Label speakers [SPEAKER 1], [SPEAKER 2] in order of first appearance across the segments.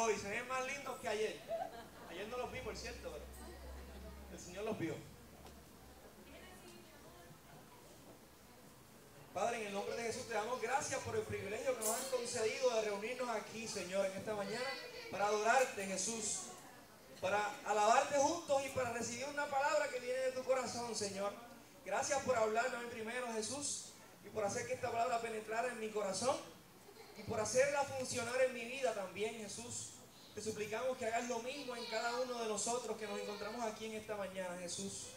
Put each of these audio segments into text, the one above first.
[SPEAKER 1] Hoy se ven más lindos que ayer. Ayer no los vi, por cierto, pero el Señor los vio. Padre, en el nombre de Jesús te damos gracias por el privilegio que nos han concedido de reunirnos aquí, Señor, en esta mañana, para adorarte, Jesús, para alabarte juntos y para recibir una palabra que viene de tu corazón, Señor. Gracias por hablarme a mí primero, Jesús, y por hacer que esta palabra penetrara en mi corazón y por hacerla funcionar en mi vida también, Jesús. Te suplicamos que hagas lo mismo en cada uno de nosotros que nos encontramos aquí en esta mañana, Jesús.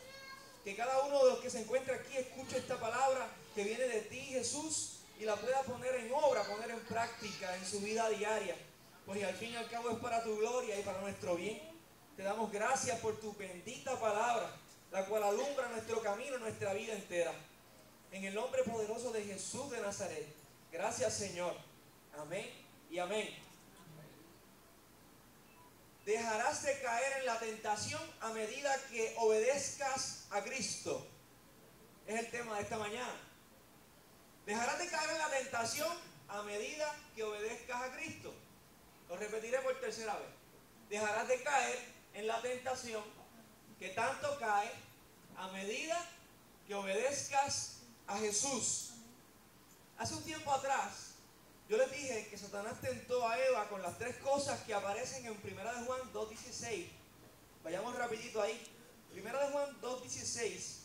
[SPEAKER 1] Que cada uno de los que se encuentra aquí escuche esta palabra que viene de ti, Jesús, y la pueda poner en obra, poner en práctica en su vida diaria. Pues al fin y al cabo es para tu gloria y para nuestro bien. Te damos gracias por tu bendita palabra, la cual alumbra nuestro camino, nuestra vida entera. En el nombre poderoso de Jesús de Nazaret. Gracias, Señor. Amén y amén. Dejarás de caer en la tentación a medida que obedezcas a Cristo. Es el tema de esta mañana. Dejarás de caer en la tentación a medida que obedezcas a Cristo. Lo repetiré por tercera vez. Dejarás de caer en la tentación que tanto cae a medida que obedezcas a Jesús. Hace un tiempo atrás, yo les dije que Satanás tentó a Eva con las tres cosas que aparecen en 1 de Juan 2:16. Vayamos rapidito ahí. 1 de Juan 2:16.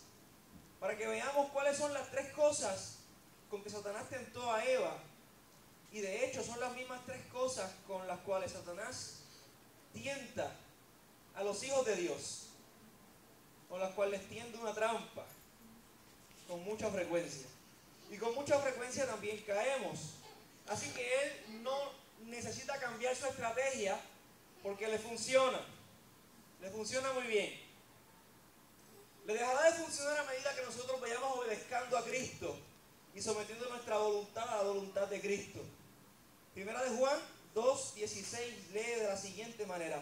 [SPEAKER 1] Para que veamos cuáles son las tres cosas con que Satanás tentó a Eva. Y de hecho son las mismas tres cosas con las cuales Satanás tienta a los hijos de Dios. Con las cuales tiende una trampa. Con mucha frecuencia. Y con mucha frecuencia también caemos. Así que él no necesita cambiar su estrategia porque le funciona. Le funciona muy bien. Le dejará de funcionar a medida que nosotros vayamos obedeciendo a Cristo y sometiendo nuestra voluntad a la voluntad de Cristo. 1 de Juan 2:16 lee de la siguiente manera.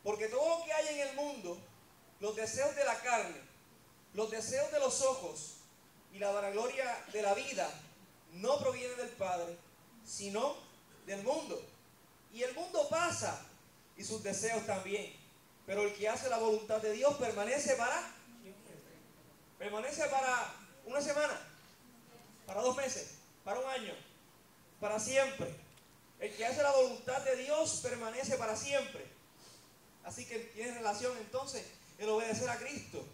[SPEAKER 1] Porque todo lo que hay en el mundo, los deseos de la carne, los deseos de los ojos y la vanagloria de la vida, no proviene del Padre, sino del mundo. Y el mundo pasa, y sus deseos también. Pero el que hace la voluntad de Dios permanece para una semana, para 2 meses, para un año, para siempre. El que hace la voluntad de Dios permanece para siempre. Así que tiene relación entonces el obedecer a Cristo.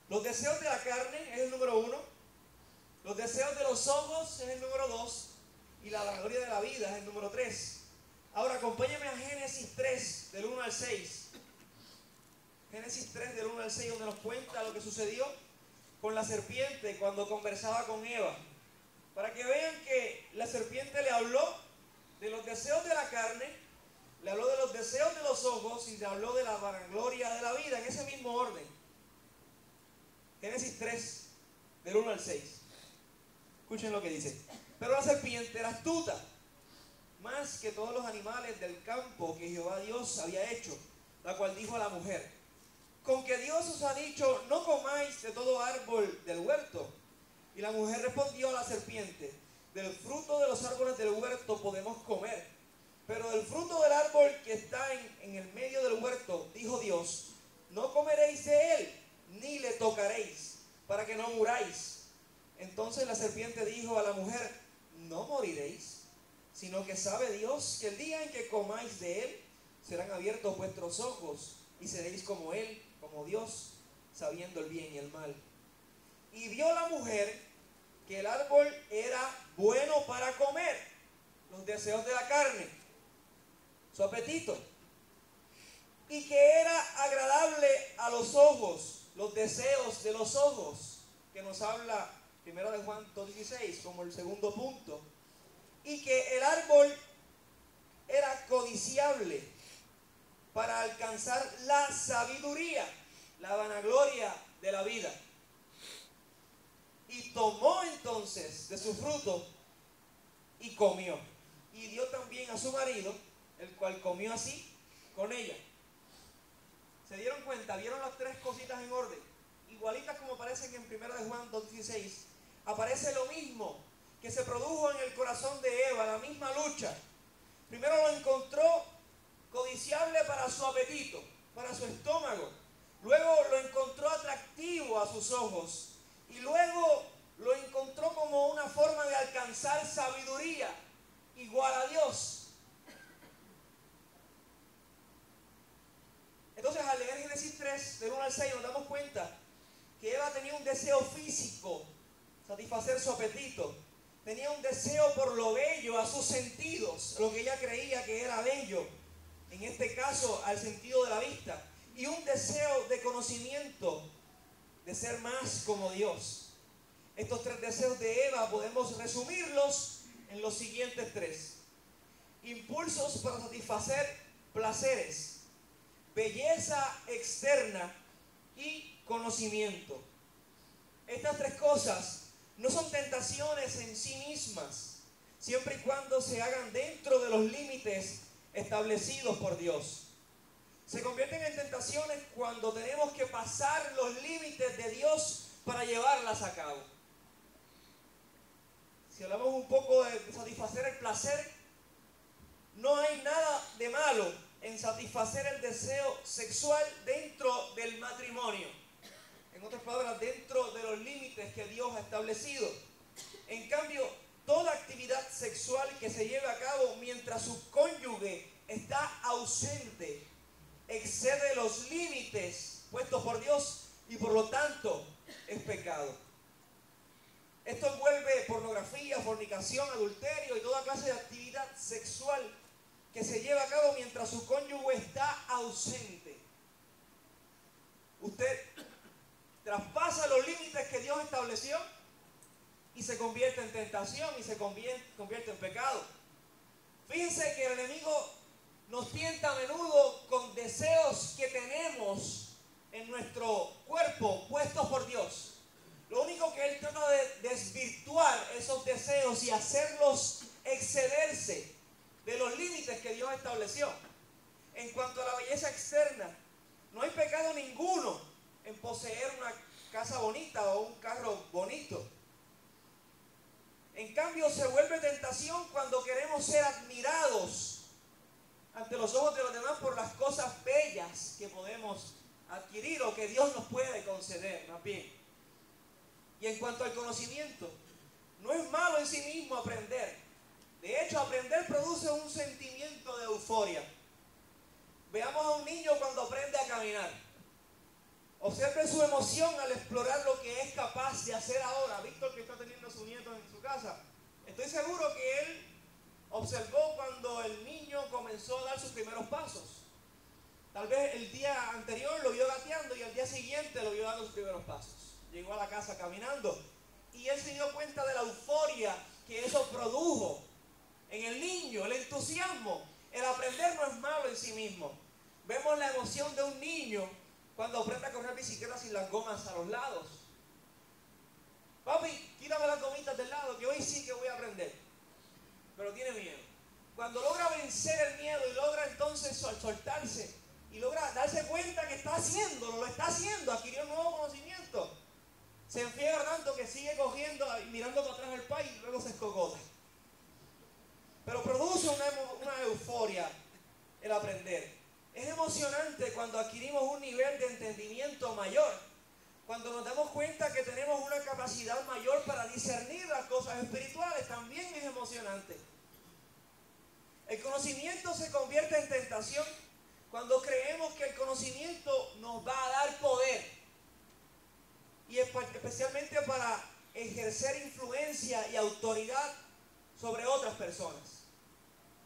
[SPEAKER 1] Los deseos de la carne es el número 1. Los deseos de los ojos es el número 2 y la vanagloria de la vida es el número 3. Ahora acompáñame a Génesis 3, del 1 al 6. Génesis 3, del 1 al 6, donde nos cuenta lo que sucedió con la serpiente cuando conversaba con Eva. Para que vean que la serpiente le habló de los deseos de la carne, le habló de los deseos de los ojos y le habló de la vanagloria de la vida, en ese mismo orden. Génesis 3, del 1 al 6. Escuchen lo que dice. Pero la serpiente era astuta, más que todos los animales del campo que Jehová Dios había hecho, la cual dijo a la mujer: con que Dios os ha dicho, no comáis de todo árbol del huerto. Y la mujer respondió a la serpiente: del fruto de los árboles del huerto podemos comer, pero del fruto del árbol que está en el medio del huerto, dijo Dios, no comeréis de él, ni le tocaréis, para que no muráis. Entonces la serpiente dijo a la mujer: no moriréis, sino que sabe Dios que el día en que comáis de él, serán abiertos vuestros ojos, y seréis como él, como Dios, sabiendo el bien y el mal. Y vio la mujer que el árbol era bueno para comer, los deseos de la carne, su apetito, y que era agradable a los ojos, los deseos de los ojos, que nos habla 1 de Juan 2:16 como el segundo punto, y que el árbol era codiciable para alcanzar la sabiduría, la vanagloria de la vida. Y tomó entonces de su fruto y comió, y dio también a su marido, el cual comió así con ella. ¿Se dieron cuenta? ¿Vieron las tres cositas en orden? Igualitas como aparecen en 1 de Juan 2:16. Aparece lo mismo que se produjo en el corazón de Eva, la misma lucha. Primero lo encontró codiciable para su apetito, para su estómago. Luego lo encontró atractivo a sus ojos. Y luego lo encontró como una forma de alcanzar sabiduría igual a Dios. Entonces, al leer Génesis 3, del 1 al 6, nos damos cuenta que Eva tenía un deseo físico, satisfacer su apetito. Tenía un deseo por lo bello a sus sentidos, lo que ella creía que era bello, en este caso al sentido de la vista. Y un deseo de conocimiento, de ser más como Dios. Estos tres deseos de Eva podemos resumirlos en los siguientes tres. Impulsos para satisfacer placeres, belleza externa y conocimiento. Estas tres cosas no son tentaciones en sí mismas, siempre y cuando se hagan dentro de los límites establecidos por Dios. Se convierten en tentaciones cuando tenemos que pasar los límites de Dios para llevarlas a cabo. Si hablamos un poco de satisfacer el placer, no hay nada de malo en satisfacer el deseo sexual dentro del matrimonio. En otras palabras, dentro de los límites que Dios ha establecido. En cambio, toda actividad sexual que se lleve a cabo mientras su cónyuge está ausente excede los límites puestos por Dios y por lo tanto es pecado. Esto envuelve pornografía, fornicación, adulterio y toda clase de actividad sexual que se lleva a cabo mientras su cónyuge está ausente. Usted traspasa los límites que Dios estableció y se convierte en tentación y se convierte en pecado. Fíjense que el enemigo nos tienta a menudo con deseos que tenemos en nuestro cuerpo puestos por Dios. Lo único que él trata de desvirtuar esos deseos y hacerlos excederse de los límites que Dios estableció. En cuanto a la belleza externa, no hay pecado ninguno en poseer una casa bonita o un carro bonito. En cambio, se vuelve tentación cuando queremos ser admirados ante los ojos de los demás por las cosas bellas que podemos adquirir o que Dios nos puede conceder, más bien. Y en cuanto al conocimiento, no es malo en sí mismo aprender. De hecho, aprender produce un sentimiento de euforia. Veamos a un niño cuando aprende a caminar. Observe su emoción al explorar lo que es capaz de hacer ahora. Víctor, que está teniendo a su nieto en su casa, estoy seguro que él observó cuando el niño comenzó a dar sus primeros pasos. Tal vez el día anterior lo vio gateando y al día siguiente lo vio dando sus primeros pasos. Llegó a la casa caminando y él se dio cuenta de la euforia que eso produjo en el niño, el entusiasmo. El aprender no es malo en sí mismo. Vemos la emoción de un niño cuando aprende a correr bicicleta sin las gomas a los lados. Papi, quítame las gomitas del lado que hoy sí que voy a aprender. Pero tiene miedo. Cuando logra vencer el miedo y logra entonces soltarse y logra darse cuenta que está haciéndolo, lo está haciendo, adquirió un nuevo conocimiento, se enfiebra tanto que sigue cogiendo y mirando para atrás el país y luego se escogota. Pero produce una euforia el aprender. Es emocionante cuando adquirimos un nivel de entendimiento mayor, cuando nos damos cuenta que tenemos una capacidad mayor para discernir las cosas espirituales, también es emocionante. El conocimiento se convierte en tentación cuando creemos que el conocimiento nos va a dar poder, y especialmente para ejercer influencia y autoridad sobre otras personas.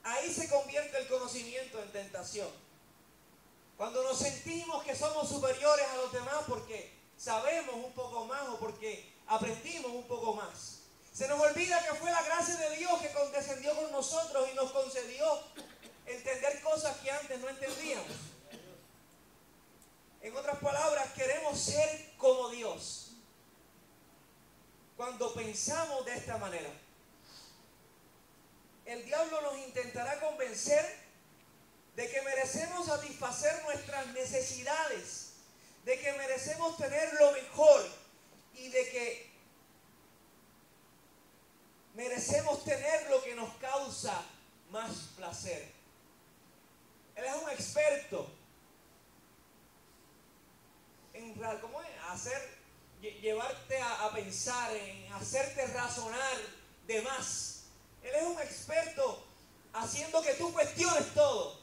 [SPEAKER 1] Ahí se convierte el conocimiento en tentación. Cuando nos sentimos que somos superiores a los demás porque sabemos un poco más o porque aprendimos un poco más. Se nos olvida que fue la gracia de Dios que descendió con nosotros y nos concedió entender cosas que antes no entendíamos. En otras palabras, queremos ser como Dios. Cuando pensamos de esta manera, el diablo nos intentará convencer de que merecemos satisfacer nuestras necesidades, de que merecemos tener lo mejor y de que merecemos tener lo que nos causa más placer. Él es un experto en ¿cómo es? Llevarte a pensar, en hacerte razonar de más. Él es un experto haciendo que tú cuestiones todo.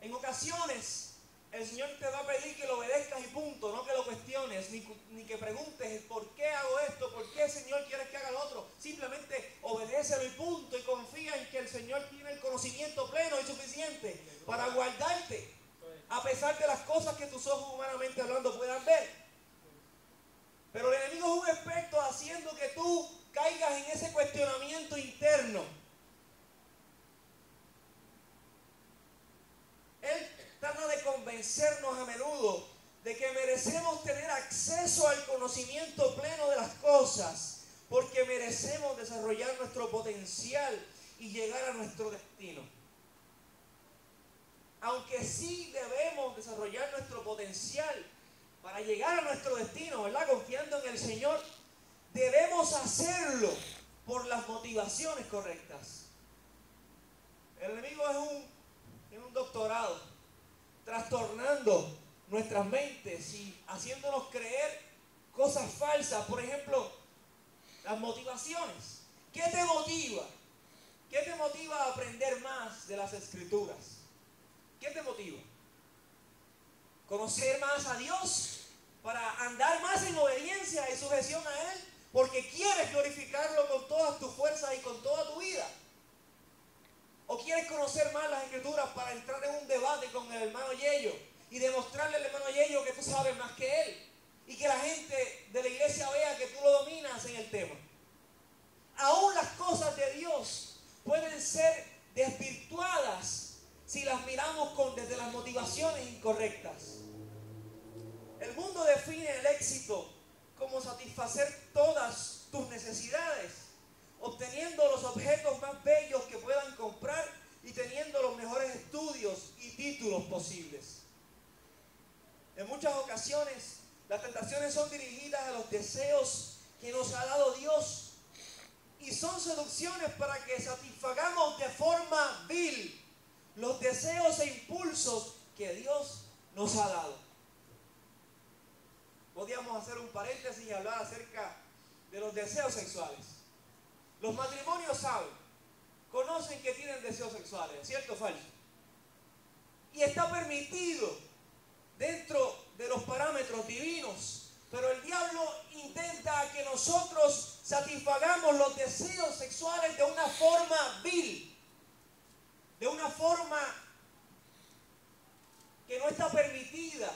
[SPEAKER 1] En ocasiones, el Señor te va a pedir que lo obedezcas y punto, no que lo cuestiones, ni que preguntes por qué hago esto, por qué, Señor, quieres que haga lo otro. Simplemente obedécelo y punto, y confía en que el Señor tiene el conocimiento pleno y suficiente para guardarte, a pesar de las cosas que tus ojos humanamente hablando puedan ver. Pero el enemigo es un experto haciendo que tú caigas en ese cuestionamiento interno. Él trata de convencernos a menudo de que merecemos tener acceso al conocimiento pleno de las cosas, porque merecemos desarrollar nuestro potencial y llegar a nuestro destino. Aunque sí debemos desarrollar nuestro potencial para llegar a nuestro destino, ¿verdad? Confiando en el Señor, debemos hacerlo por las motivaciones correctas. El enemigo tiene un doctorado trastornando nuestras mentes y haciéndonos creer cosas falsas. Por ejemplo, las motivaciones. ¿Qué te motiva? ¿Qué te motiva a aprender más de las Escrituras? ¿Qué te motiva? ¿Conocer más a Dios para andar más en obediencia y sujeción a Él? Porque quieres glorificarlo con todas tus fuerzas y con toda tu vida. ¿O quieres conocer más las Escrituras para entrar en un debate con el hermano Yello y demostrarle al hermano Yello que tú sabes más que él? Y que la gente de la iglesia vea que tú lo dominas en el tema. Aún las cosas de Dios pueden ser desvirtuadas si las miramos desde las motivaciones incorrectas. El mundo define el éxito como satisfacer todas tus necesidades, obteniendo los objetos más bellos que puedan comprar y teniendo los mejores estudios y títulos posibles. En muchas ocasiones, las tentaciones son dirigidas a los deseos que nos ha dado Dios y son seducciones para que satisfagamos de forma vil los deseos e impulsos que Dios nos ha dado. Podríamos hacer un paréntesis y hablar acerca de los deseos sexuales. Los matrimonios saben, conocen que tienen deseos sexuales, ¿cierto o falso? Y está permitido dentro de los parámetros divinos, pero el diablo intenta que nosotros satisfagamos los deseos sexuales de una forma vil, de una forma que no está permitida,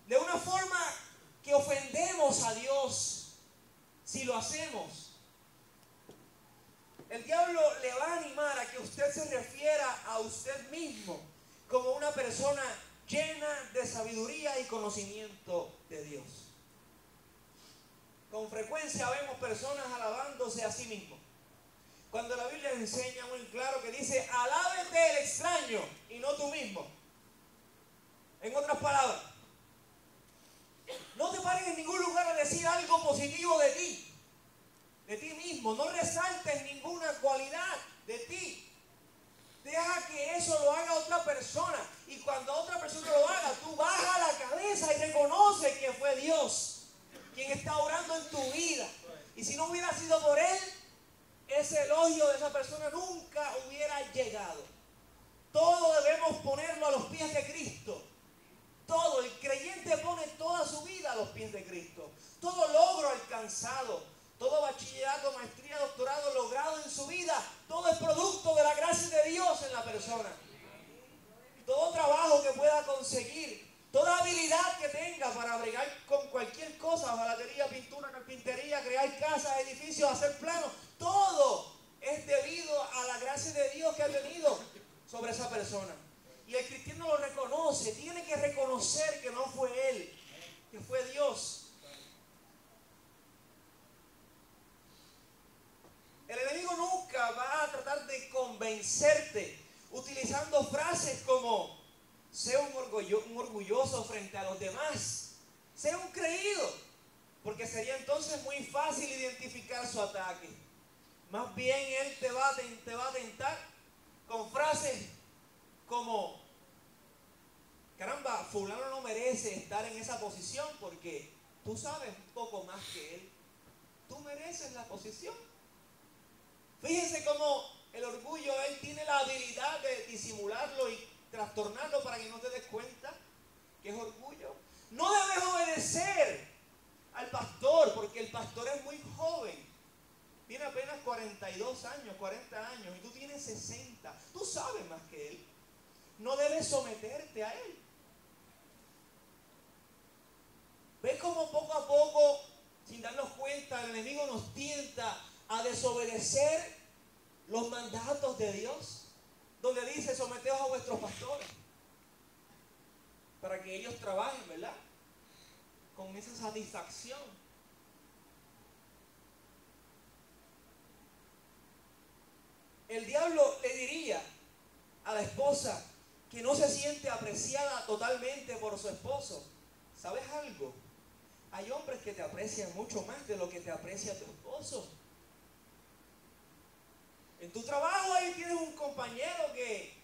[SPEAKER 1] de una forma que ofendemos a Dios si lo hacemos. El diablo le va a animar a que usted se refiera a usted mismo como una persona llena de sabiduría y conocimiento de Dios. Con frecuencia vemos personas alabándose a sí mismos, cuando la Biblia enseña muy claro que dice: alábete el extraño y no tú mismo. En otras palabras, no te pares en ningún lugar a decir algo positivo de ti mismo. No resaltes ninguna cualidad de ti. Deja que eso lo haga otra persona. Y cuando otra persona lo haga, tú baja la cabeza y reconoce que fue Dios quien está obrando en tu vida. Y si no hubiera sido por Él, ese elogio de esa persona nunca hubiera llegado. Todo debemos ponerlo a los pies de Cristo. Todo, el creyente pone toda su vida a los pies de Cristo. Todo logro alcanzado, todo bachillerato, maestría, doctorado logrado en su vida, todo es producto de la gracia de Dios en la persona. Todo trabajo que pueda conseguir, toda habilidad que tenga para bregar con cualquier cosa, hojalatería, pintura, carpintería, crear casas, edificios, hacer planos, todo es debido a la gracia de Dios que ha tenido sobre esa persona. Y el cristiano lo reconoce, tiene que reconocer que no fue él, que fue Dios. El enemigo nunca va a tratar de convencerte utilizando frases como: sé un orgulloso frente a los demás, sé un creído, porque sería entonces muy fácil identificar su ataque. Más bien él te va a tentar con frases como, caramba, fulano no merece estar en esa posición porque tú sabes un poco más que él. Tú mereces la posición. Fíjense cómo el orgullo, él tiene la habilidad de disimularlo y trastornarlo para que no te des cuenta que es orgullo. No debes obedecer al pastor porque el pastor es muy joven. Tiene apenas 42 años, 40 años y tú tienes 60. Tú sabes más que él. No debes someterte a él. ¿Ves cómo poco a poco, sin darnos cuenta, el enemigo nos tienta a desobedecer los mandatos de Dios? Donde dice, someteos a vuestros pastores para que ellos trabajen, ¿verdad? Con esa satisfacción. El diablo le diría a la esposa que no se siente apreciada totalmente por su esposo. ¿Sabes algo? Hay hombres que te aprecian mucho más de lo que te aprecia tu esposo. En tu trabajo ahí tienes un compañero que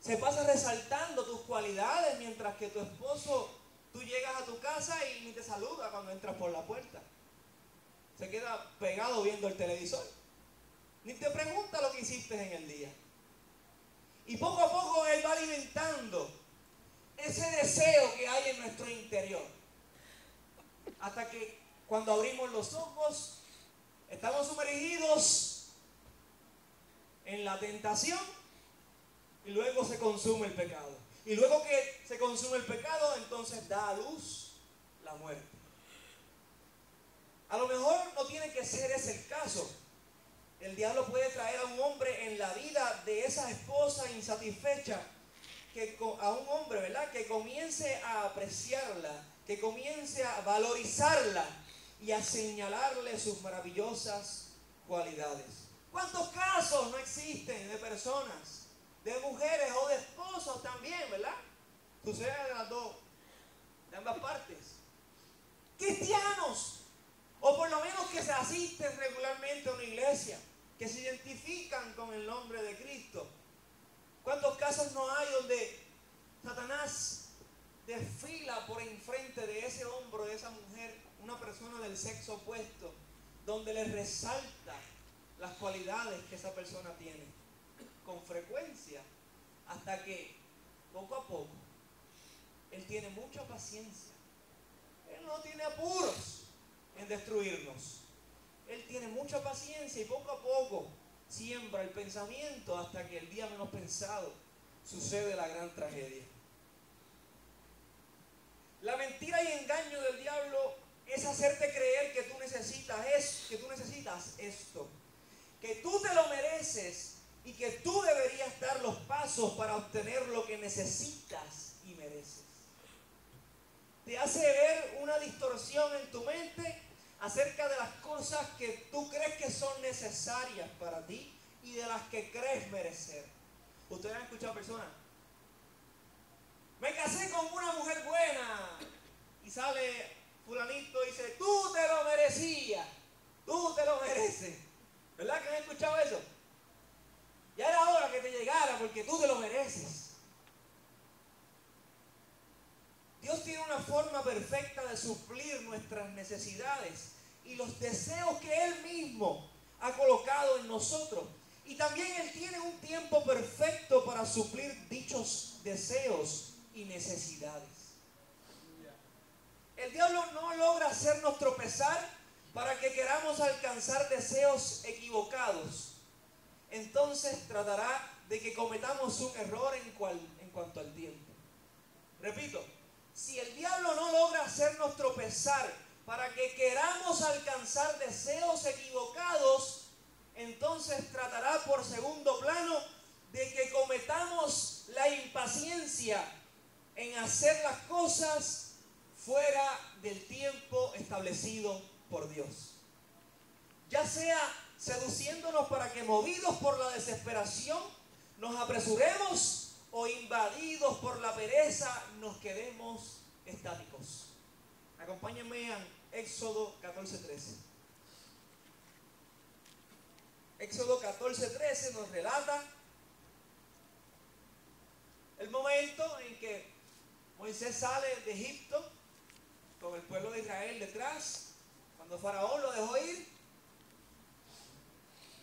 [SPEAKER 1] se pasa resaltando tus cualidades, mientras que tu esposo, tú llegas a tu casa y ni te saluda cuando entras por la puerta. Se queda pegado viendo el televisor. Ni te pregunta lo que hiciste en el día. Y poco a poco él va alimentando ese deseo que hay en nuestro interior. Hasta que cuando abrimos los ojos, estamos sumergidos en la tentación y luego se consume el pecado. Y luego que se consume el pecado, entonces da a luz la muerte. A lo mejor no tiene que ser ese el caso. El diablo puede traer a un hombre en la vida de esa esposa insatisfecha, a un hombre, ¿verdad?, que comience a apreciarla, que comience a valorizarla y a señalarle sus maravillosas cualidades. ¿Cuántos casos no existen de personas, de mujeres o de esposos también, ¿verdad? Sucede de las dos, de ambas partes. Cristianos, o por lo menos que se asisten regularmente a una iglesia, que se identifican con el nombre de Cristo. ¿Cuántos casos no hay donde Satanás desfila por enfrente de ese hombre, de esa mujer, una persona del sexo opuesto, donde le resalta las cualidades que esa persona tiene con frecuencia, hasta que poco a poco él tiene mucha paciencia? Él no tiene apuros en destruirnos. Él tiene mucha paciencia y poco a poco siembra el pensamiento hasta que el día menos pensado sucede la gran tragedia. La mentira y engaño del diablo es hacerte creer que tú necesitas esto, que tú te lo mereces y que tú deberías dar los pasos para obtener lo que necesitas y mereces. Te hace ver una distorsión en tu mente acerca de las cosas que tú crees que son necesarias para ti y de las que crees merecer. Ustedes han escuchado personas: me casé con una mujer buena, y sale fulanito y dice, tú te lo merecías, tú te lo mereces. ¿Verdad que han escuchado eso? Ya era hora que te llegara porque tú te lo mereces. Dios tiene una forma perfecta de suplir nuestras necesidades y los deseos que Él mismo ha colocado en nosotros. Y también Él tiene un tiempo perfecto para suplir dichos deseos y necesidades. El diablo no logra hacernos tropezar para que queramos alcanzar deseos equivocados. Entonces tratará de que cometamos un error en cuanto al tiempo. Repito, si el diablo no logra hacernos tropezar para que queramos alcanzar deseos equivocados, entonces tratará por segundo plano de que cometamos la impaciencia en hacer las cosas fuera del tiempo establecido por Dios. Ya sea seduciéndonos para que, movidos por la desesperación, nos apresuremos, o invadidos por la pereza, nos quedemos estáticos. Acompáñenme a Éxodo 14:13. Éxodo 14:13 nos relata el momento en que Moisés sale de Egipto con el pueblo de Israel detrás, cuando Faraón lo dejó ir.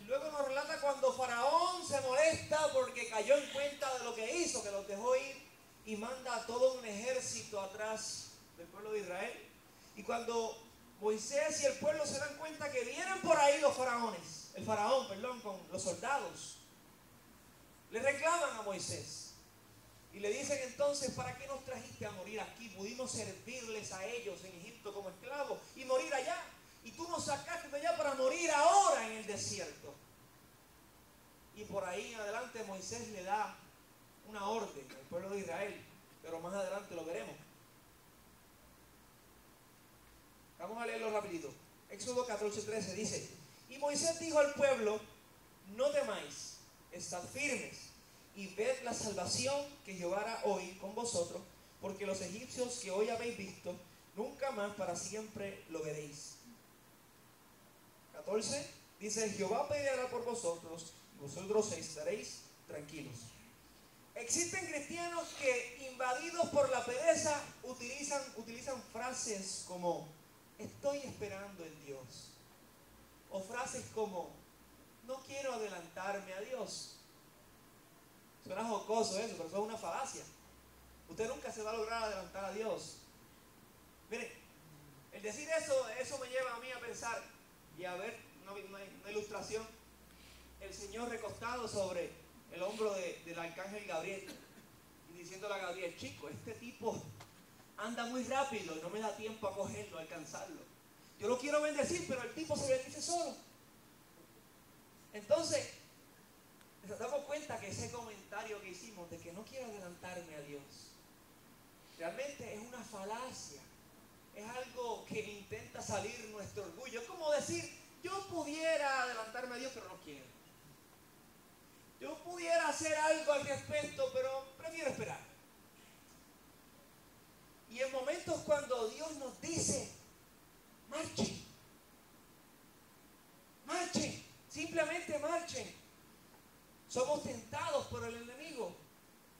[SPEAKER 1] Y luego nos relata cuando Faraón se molesta porque cayó en cuenta de lo que hizo, que los dejó ir, y manda a todo un ejército atrás del pueblo de Israel. Y cuando Moisés y el pueblo se dan cuenta que vienen por ahí los faraones, el faraón, perdón, con los soldados, le reclaman a Moisés. Y le dicen entonces, ¿para qué nos trajiste a morir aquí? Pudimos servirles a ellos en Egipto como esclavos y morir allá. Y tú nos sacaste de allá para morir ahora en el desierto. Y por ahí en adelante Moisés le da una orden al pueblo de Israel. Pero más adelante lo veremos. Vamos a leerlo rapidito. Éxodo 14:13 dice: y Moisés dijo al pueblo, no temáis, estad firmes y ved la salvación que Jehová hará hoy con vosotros, porque los egipcios que hoy habéis visto, nunca más para siempre lo veréis. 14 dice: Jehová peleará por vosotros y vosotros estaréis tranquilos. Existen cristianos que, invadidos por la pereza, utilizan frases como estoy esperando en Dios, o frases como no quiero adelantarme a Dios. Suena jocoso eso, pero eso es una falacia. Usted nunca se va a lograr adelantar a Dios. Mire, el decir eso me lleva a mí a pensar y a ver una ilustración. El Señor recostado sobre el hombro del arcángel Gabriel y diciéndole a Gabriel, chico, este tipo anda muy rápido y no me da tiempo a cogerlo, a alcanzarlo. Yo lo quiero bendecir, pero el tipo se bendice solo. Entonces, nos damos cuenta que ese comentario que hicimos de que no quiero adelantarme a Dios, realmente es una falacia. Es algo que intenta salir nuestro orgullo. Es como decir, yo pudiera adelantarme a Dios, pero no quiero. Yo pudiera hacer algo al respecto, pero prefiero esperar. Y en momentos cuando Dios nos dice, marchen, marchen, simplemente marchen, somos tentados por el enemigo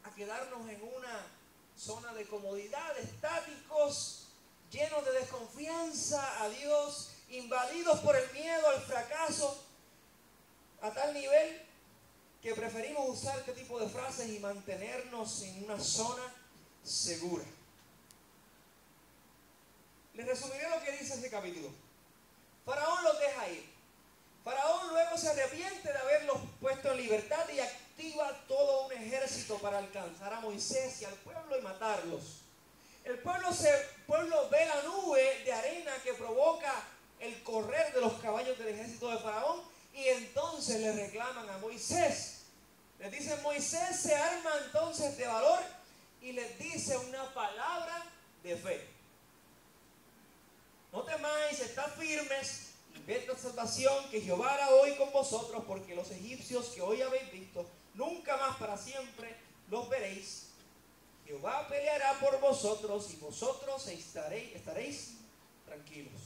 [SPEAKER 1] a quedarnos en una zona de comodidad, estáticos, llenos de desconfianza a Dios, invadidos por el miedo al fracaso, a tal nivel que preferimos usar este tipo de frases y mantenernos en una zona segura. Les resumiré lo que dice ese capítulo. Faraón los deja ir. Faraón luego se arrepiente de haberlos puesto en libertad y activa todo un ejército para alcanzar a Moisés y al pueblo y matarlos. El pueblo ve la nube de arena que provoca el correr de los caballos del ejército de Faraón y entonces le reclaman a Moisés. Les dicen, Moisés se arma entonces de valor y les dice una palabra de fe. No temáis, estad firmes y ved la salvación que Jehová hará hoy con vosotros, porque los egipcios que hoy habéis visto, nunca más para siempre los veréis. Jehová peleará por vosotros y vosotros estaréis tranquilos.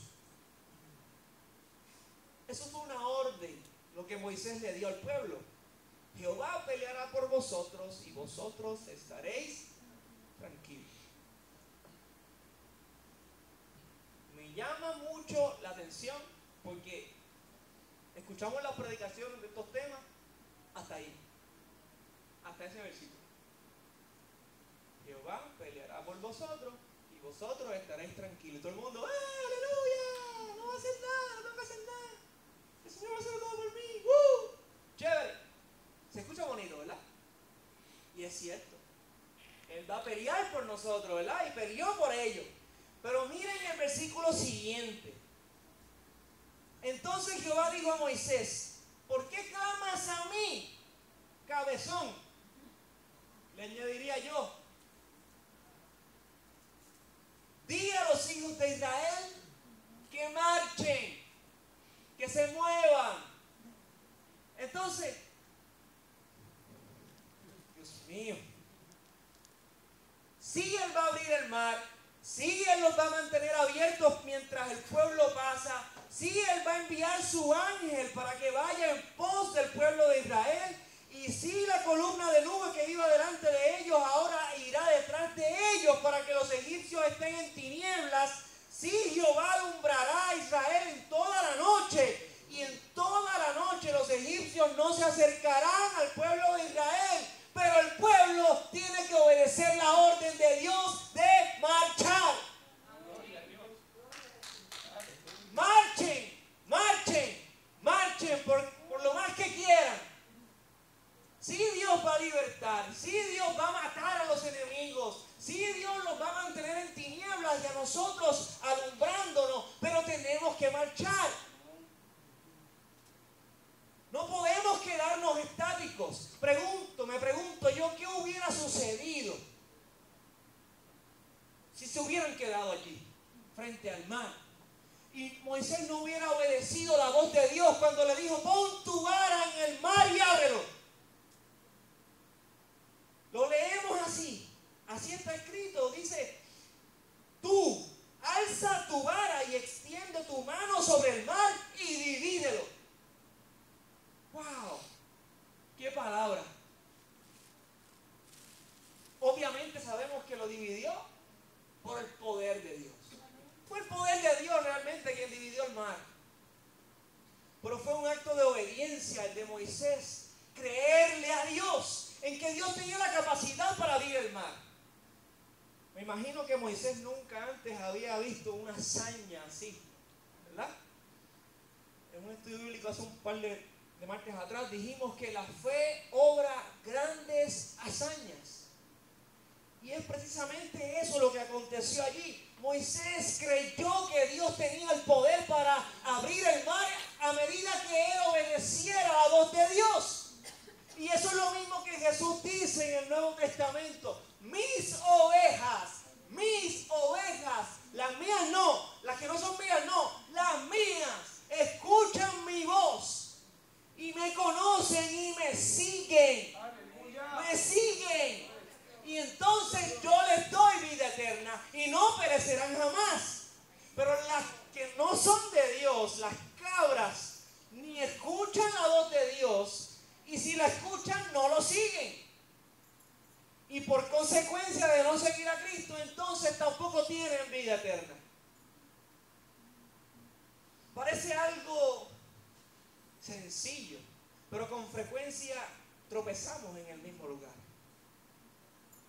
[SPEAKER 1] Eso fue una orden, lo que Moisés le dio al pueblo. Jehová peleará por vosotros y vosotros estaréis tranquilos. Me llama mucho la atención porque escuchamos las predicaciones de estos temas hasta ahí, hasta ese versículo. Jehová peleará por vosotros y vosotros estaréis tranquilos. Todo el mundo, ¡aleluya! No va a hacer nada, no tengo que hacer nada. El Señor va a hacer todo por mí. Chévere. Se escucha bonito, ¿verdad? Y es cierto. Él va a pelear por nosotros, ¿verdad? Y peleó por ellos. Pero miren el versículo siguiente. Entonces Jehová dijo a Moisés, ¿por qué clamas a mí, cabezón? Le añadiría yo. Di a los hijos de Israel que marchen, que se muevan. Entonces, Dios mío, si Él va a abrir el mar, Sí, Él los va a mantener abiertos mientras el pueblo pasa. Sí, Él va a enviar su ángel para que vaya en pos del pueblo de Israel. Y sí, la columna de nube que iba delante de ellos ahora irá detrás de ellos para que los egipcios estén en tinieblas. Sí, Jehová alumbrará a Israel en toda la noche. Y en toda la noche los egipcios no se acercarán al pueblo de Israel. Pero el pueblo tiene que obedecer la orden de Dios de marchar. Marchen, marchen, marchen por lo más que quieran. Sí, Dios va a libertar. Sí, Dios va a matar a los enemigos. Sí, Dios los va a mantener en tinieblas y a nosotros alumbrándonos. Pero tenemos que marchar. No podemos quedarnos estáticos. Me pregunto yo, ¿qué hubiera sucedido si se hubieran quedado allí, frente al mar? Y Moisés no hubiera obedecido la voz de Dios cuando le dijo, pon tu vara en el mar y ábrelo. Lo leemos así. Así está escrito. Dice, tú alza tu vara y extiende tu mano sobre el mar y divídelo. ¡Wow! ¡Qué palabra! Obviamente sabemos que lo dividió por el poder de Dios. Fue el poder de Dios realmente quien dividió el mar. Pero fue un acto de obediencia el de Moisés. Creerle a Dios en que Dios tenía la capacidad para abrir el mar. Me imagino que Moisés nunca antes había visto una hazaña así, ¿verdad? En un estudio bíblico hace un par de martes atrás dijimos que la fe obra grandes hazañas. Y es precisamente eso lo que aconteció allí. Moisés creyó que Dios tenía el poder para abrir el mar a medida que él obedeciera la voz de Dios. Y eso es lo mismo que Jesús dice en el Nuevo Testamento. Mis ovejas, las mías no, las que no son mías no, las mías escuchan mi voz y me conocen y me siguen. Me siguen. Y entonces yo les doy vida eterna y no perecerán jamás. Pero las que no son de Dios, las cabras, ni escuchan la voz de Dios, y si la escuchan no lo siguen. Y por consecuencia de no seguir a Cristo, entonces tampoco tienen vida eterna. Parece algo sencillo, pero con frecuencia tropezamos en el mismo lugar.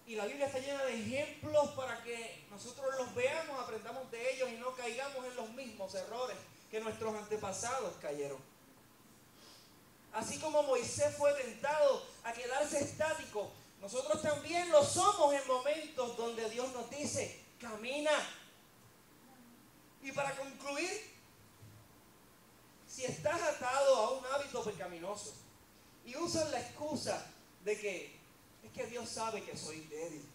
[SPEAKER 1] Y la Biblia está llena de ejemplos para que nosotros los veamos, aprendamos de ellos y no caigamos en los mismos errores que nuestros antepasados cayeron. Así como Moisés fue tentado a quedarse estático, nosotros también lo somos en momentos donde Dios nos dice, camina. Y para concluir, si estás atado a un hábito pecaminoso y usas la excusa de que es que Dios sabe que soy débil,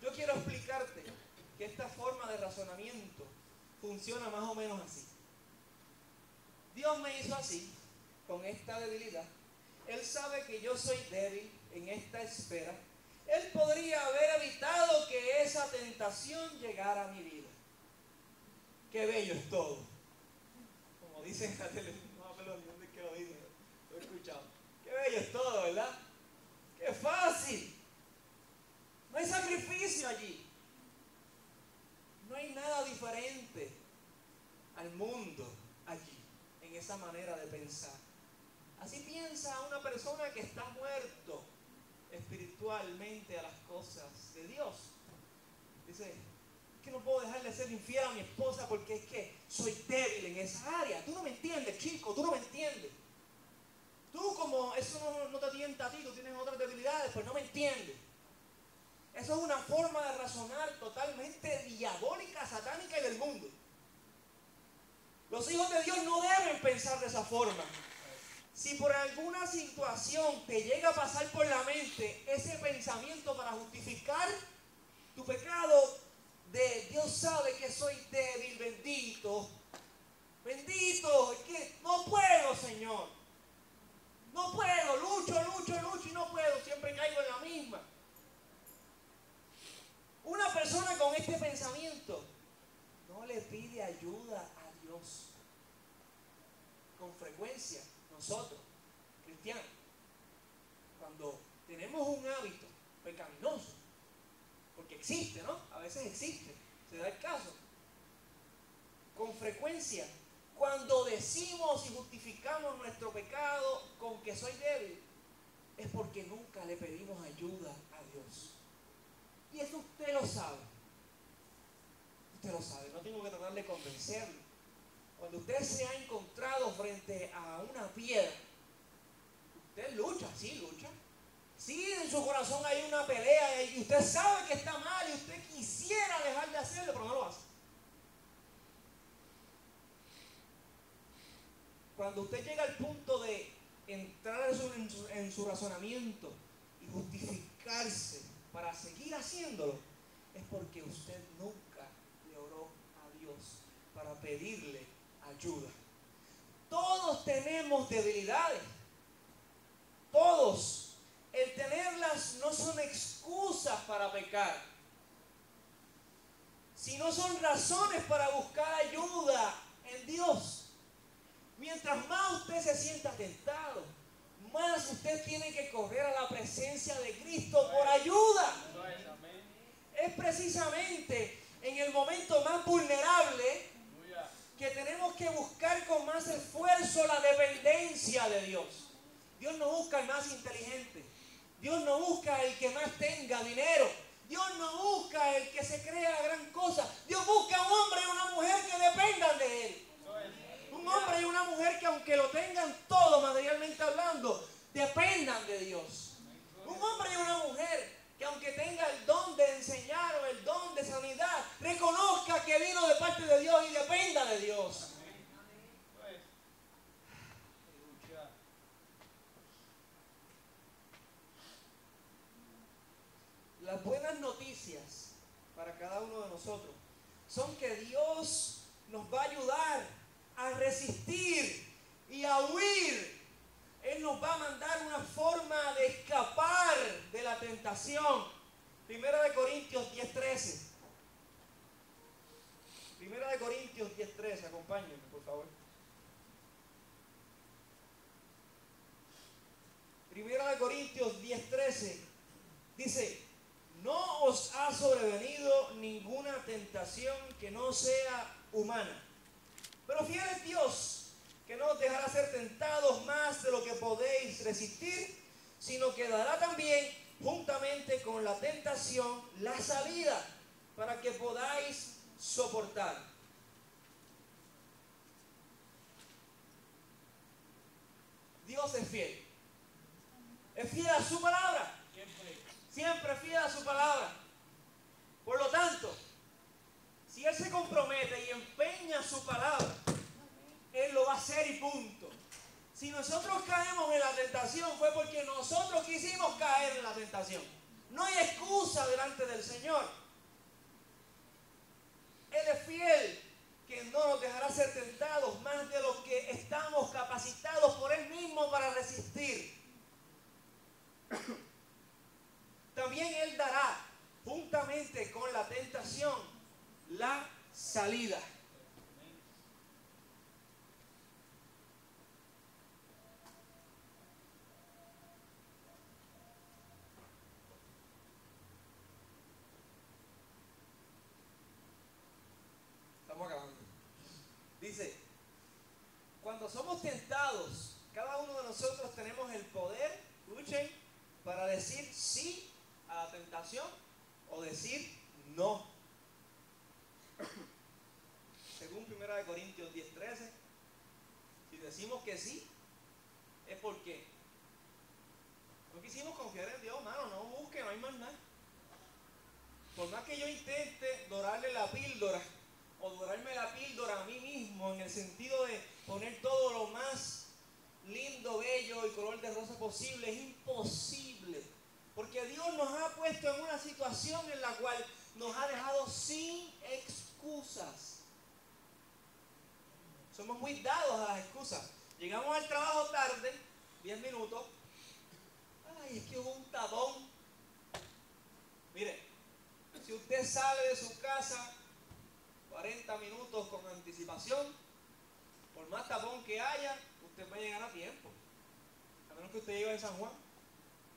[SPEAKER 1] yo quiero explicarte que esta forma de razonamiento funciona más o menos así. Dios me hizo así, con esta debilidad. Él sabe que yo soy débil en esta esfera. Él podría haber evitado que esa tentación llegara a mi vida. Qué bello es todo. Como dicen en la televisión, no, pero ¿dónde es que lo dicen? Lo he escuchado. Qué bello es todo, ¿verdad? Qué fácil. No hay sacrificio allí. No hay nada diferente al mundo allí, en esa manera de pensar. Así piensa una persona que está muerto espiritualmente a las cosas de Dios. Dice, es que no puedo dejar de ser infiel a mi esposa porque es que soy débil en esa área. Tú no me entiendes, chico, tú no me entiendes. Tú como eso no te tienta a ti, tú tienes otras debilidades, pues no me entiendes. Eso es una forma de razonar totalmente diabólica, satánica y del mundo. Los hijos de Dios no deben pensar de esa forma. Si por alguna situación te llega a pasar por la mente ese pensamiento para justificar tu pecado, de Dios sabe que soy débil, bendito, es que no puedo, Señor. No puedo, lucho y no puedo, siempre caigo en la misma. frecuencia nosotros, cristianos, cuando tenemos un hábito pecaminoso, porque existe, ¿no? A veces existe, se da el caso. Con frecuencia, cuando decimos y justificamos nuestro pecado con que soy débil, es porque nunca le pedimos ayuda a Dios. Y eso usted lo sabe. Usted lo sabe, no tengo que tratar de convencerlo. Cuando usted se ha encontrado frente a una piedra, usted lucha, sí lucha. Sí, en su corazón hay una pelea y usted sabe que está mal y usted quisiera dejar de hacerlo, pero no lo hace. Cuando usted llega al punto de entrar en su razonamiento y justificarse para seguir haciéndolo, es porque usted nunca le oró a Dios para pedirle ayuda. Todos tenemos debilidades. Todos. El tenerlas no son excusas para pecar, sino son razones para buscar ayuda en Dios. Mientras más usted se sienta tentado, más usted tiene que correr a la presencia de Cristo por ayuda. Es precisamente en el momento más vulnerable que tenemos que buscar con más esfuerzo la dependencia de Dios. Dios no busca el más inteligente. Dios no busca el que más tenga dinero. Dios no busca el que se crea la gran cosa. Dios busca un hombre y una mujer que dependan de Él. Un hombre y una mujer que aunque lo tengan todo materialmente hablando, dependan de Dios. Un hombre y una mujer que aunque tenga el don de enseñar o el don de sanidad, reconozca que vino de parte de Dios y dependa de Dios. Las buenas noticias para cada uno de nosotros son que Dios nos va a ayudar a resistir y a huir. Él nos va a mandar una forma de escapar de la tentación. Primera de Corintios 10:13. Primera de Corintios 10:13. Acompáñenme, por favor. Primera de Corintios 10:13. Dice: no os ha sobrevenido ninguna tentación que no sea humana. Pero fiel es Dios, que no os dejará ser tentados más de lo que podéis resistir, sino que dará también, juntamente con la tentación, la salida, para que podáis soportar. Dios es fiel. Es fiel a su palabra. Siempre fiel a su palabra. Por lo tanto, si Él se compromete y empeña su palabra, Él lo va a hacer y punto. Si nosotros caemos en la tentación fue porque nosotros quisimos caer en la tentación. No hay excusa delante del Señor. Él es fiel, que no nos dejará ser tentados más de lo que estamos capacitados por Él mismo para resistir. También Él dará, juntamente con la tentación, la salida. Estamos acabando. Dice, cuando somos tentados, cada uno de nosotros tenemos el poder, escuchen, para decir sí a la tentación o decir no. Según 1 Corintios 10:13, si decimos que sí, es porque no quisimos confiar en Dios, mano, no busque, no hay más nada. Por más que yo intente dorarle la píldora o dorarme la píldora a mí mismo en el sentido de poner todo lo más lindo, bello y color de rosa posible, es imposible. Porque Dios nos ha puesto en una situación en la cual nos ha dejado sin excusas. Somos muy dados a las excusas. Llegamos al trabajo tarde, 10 minutos. Ay, es que hubo un tapón. Mire, si usted sale de su casa 40 minutos con anticipación, por más tapón que haya, usted va a llegar usted viva en San Juan,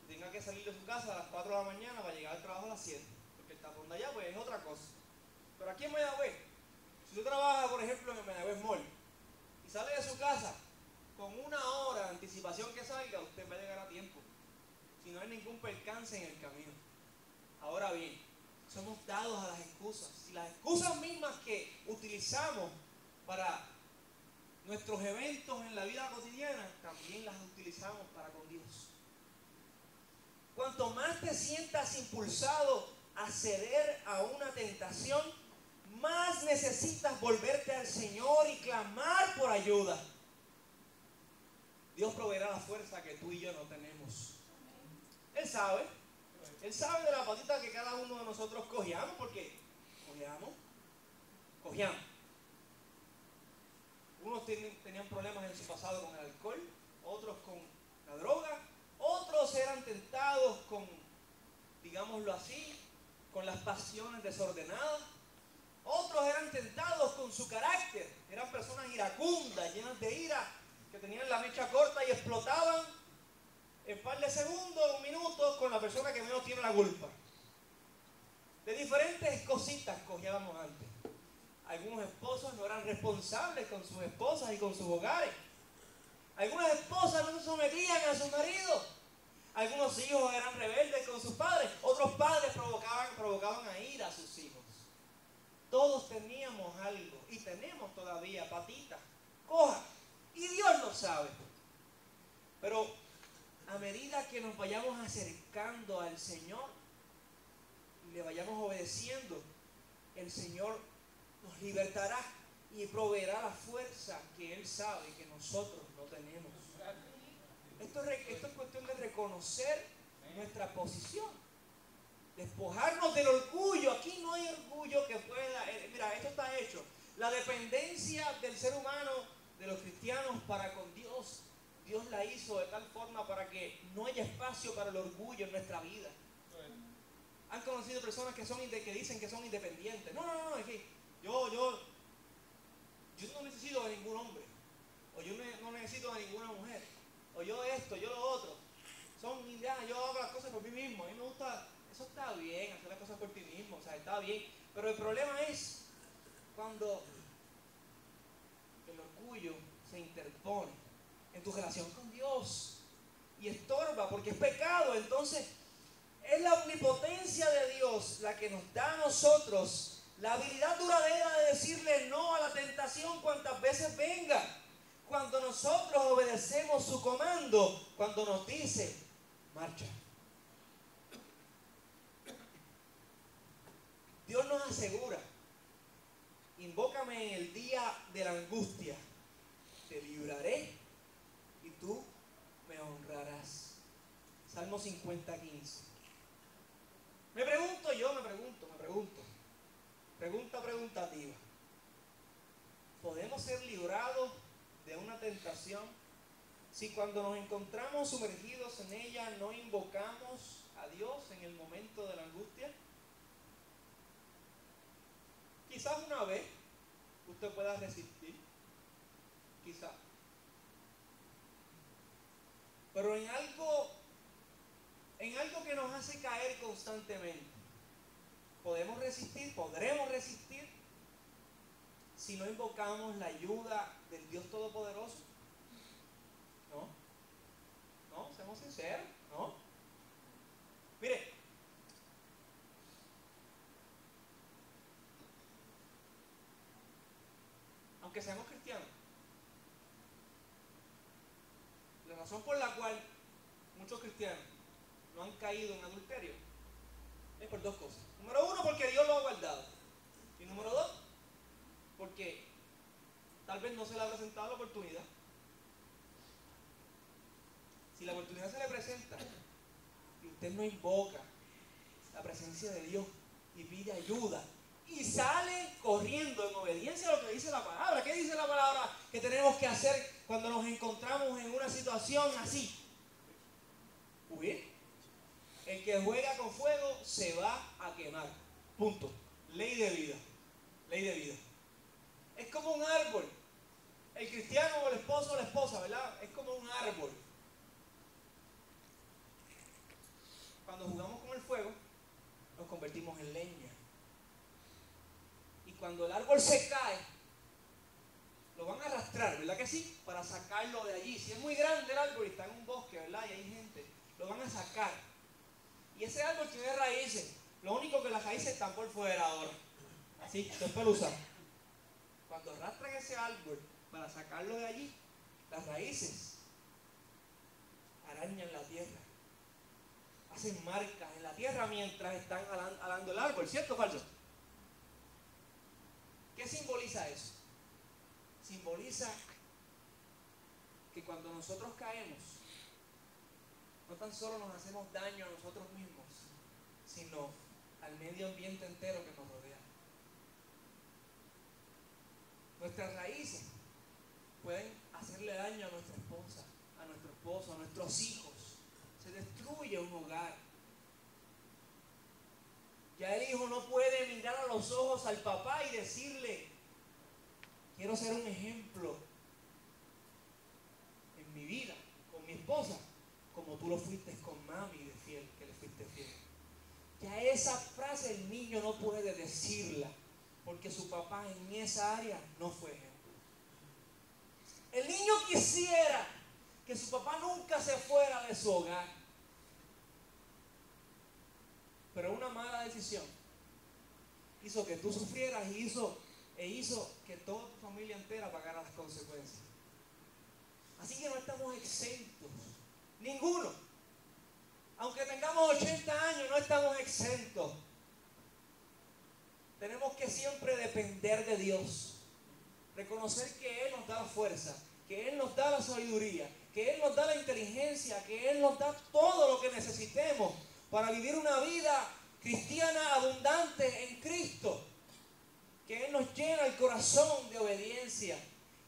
[SPEAKER 1] tenga que salir de su casa a las 4 de la mañana para llegar al trabajo a las 7, porque el tapón de allá pues es otra cosa. Pero aquí en Mayagüez, si usted trabaja por ejemplo en el Mayagüez Mall y sale de su casa con 1 hora de anticipación que salga, usted va a llegar a tiempo, si no hay ningún percance en el camino. Ahora bien, somos dados a las excusas. Si las excusas mismas que utilizamos para nuestros eventos en la vida cotidiana, también las utilizamos para con Dios. Cuanto más te sientas impulsado a ceder a una tentación, más necesitas volverte al Señor y clamar por ayuda. Dios proveerá la fuerza que tú y yo no tenemos. Él sabe de la patita que cada uno de nosotros cojeamos, porque cojeamos. Unos tenían problemas en su pasado con el alcohol, otros con la droga, otros eran tentados con, digámoslo así, con las pasiones desordenadas, otros eran tentados con su carácter, eran personas iracundas, llenas de ira, que tenían la mecha corta y explotaban en par de segundos, minutos, con la persona que menos tiene la culpa. De diferentes cositas cogíamos antes. Algunos esposos no eran responsables con sus esposas y con sus hogares. Algunas esposas no se sometían a su marido. Algunos hijos eran rebeldes con sus padres. Otros padres provocaban a ira a sus hijos. Todos teníamos algo y tenemos todavía patitas cojas. Y Dios lo sabe. Pero a medida que nos vayamos acercando al Señor y le vayamos obedeciendo, el Señor nos libertará y proveerá la fuerza que Él sabe que nosotros no tenemos. Esto es cuestión de reconocer nuestra posición, despojarnos del orgullo. Aquí no hay orgullo que pueda, mira, esto está hecho. La dependencia del ser humano, de los cristianos para con Dios, Dios la hizo de tal forma para que no haya espacio para el orgullo en nuestra vida. Han conocido personas que dicen que son independientes. No, es que yo no necesito de ningún hombre, o yo no necesito de ninguna mujer, o yo esto, yo lo otro. Yo hago las cosas por mí mismo. A mí me gusta, eso está bien, hacer las cosas por ti mismo, o sea, está bien. Pero el problema es cuando el orgullo se interpone en tu relación con Dios y estorba, porque es pecado. Entonces es la omnipotencia de Dios la que nos da a nosotros la habilidad duradera de decirle no a la tentación cuantas veces venga. Cuando nosotros obedecemos su comando, cuando nos dice, marcha. Dios nos asegura, invócame en el día de la angustia, te libraré y tú me honrarás. Salmo 50:15. Me pregunto. Pregunta preguntativa. ¿Podemos ser librados de una tentación si cuando nos encontramos sumergidos en ella no invocamos a Dios en el momento de la angustia? Quizás una vez usted pueda resistir, quizás. Pero en algo que nos hace caer constantemente, podremos resistir si no invocamos la ayuda del Dios Todopoderoso. No, seamos sinceros, ¿no? Mire, aunque seamos cristianos, la razón por la cual muchos cristianos no han caído en adulterio es por dos cosas. Número uno, porque Dios lo ha guardado. Y número dos, porque tal vez no se le ha presentado la oportunidad. Si la oportunidad se le presenta y usted no invoca la presencia de Dios y pide ayuda y sale corriendo en obediencia a lo que dice la palabra. ¿Qué dice la palabra que tenemos que hacer cuando nos encontramos en una situación así? Huir. El que juega con fuego se va a quemar. Punto. Ley de vida. Es como un árbol. El cristiano o el esposo o la esposa, ¿verdad? Es como un árbol. cuando jugamos con el fuego, nos convertimos en leña. Y cuando el árbol se cae, lo van a arrastrar, ¿verdad que sí? Para sacarlo de allí. Si es muy grande el árbol y está en un bosque, ¿verdad? Y hay gente, lo van a sacar. Y ese árbol tiene raíces. Lo único que las raíces están por fuera ahora. Así, después lo usan. Cuando arrastran ese árbol para sacarlo de allí, las raíces arañan la tierra. Hacen marcas en la tierra mientras están alando el árbol. ¿Cierto o falso? ¿Qué simboliza eso? Simboliza que cuando nosotros caemos, no tan solo nos hacemos daño a nosotros mismos, sino al medio ambiente entero que nos rodea. Nuestras raíces pueden hacerle daño a nuestra esposa, a nuestro esposo, a nuestros hijos. Se destruye un hogar. Ya el hijo no puede mirar a los ojos al papá y decirle: quiero ser un ejemplo en mi vida, con mi esposa, como tú lo fuiste con mami de fiel, que le fuiste fiel. Ya esa frase el niño no puede decirla, porque su papá en esa área no fue ejemplo. El niño quisiera que su papá nunca se fuera de su hogar, pero una mala decisión hizo que tú sufrieras y hizo que toda tu familia entera pagara las consecuencias. Así que no estamos exentos, ninguno. Aunque tengamos 80 años, no estamos exentos. Tenemos que siempre depender de Dios. Reconocer que Él nos da la fuerza, que Él nos da la sabiduría, que Él nos da la inteligencia, que Él nos da todo lo que necesitemos para vivir una vida cristiana abundante en Cristo. Que Él nos llena el corazón de obediencia,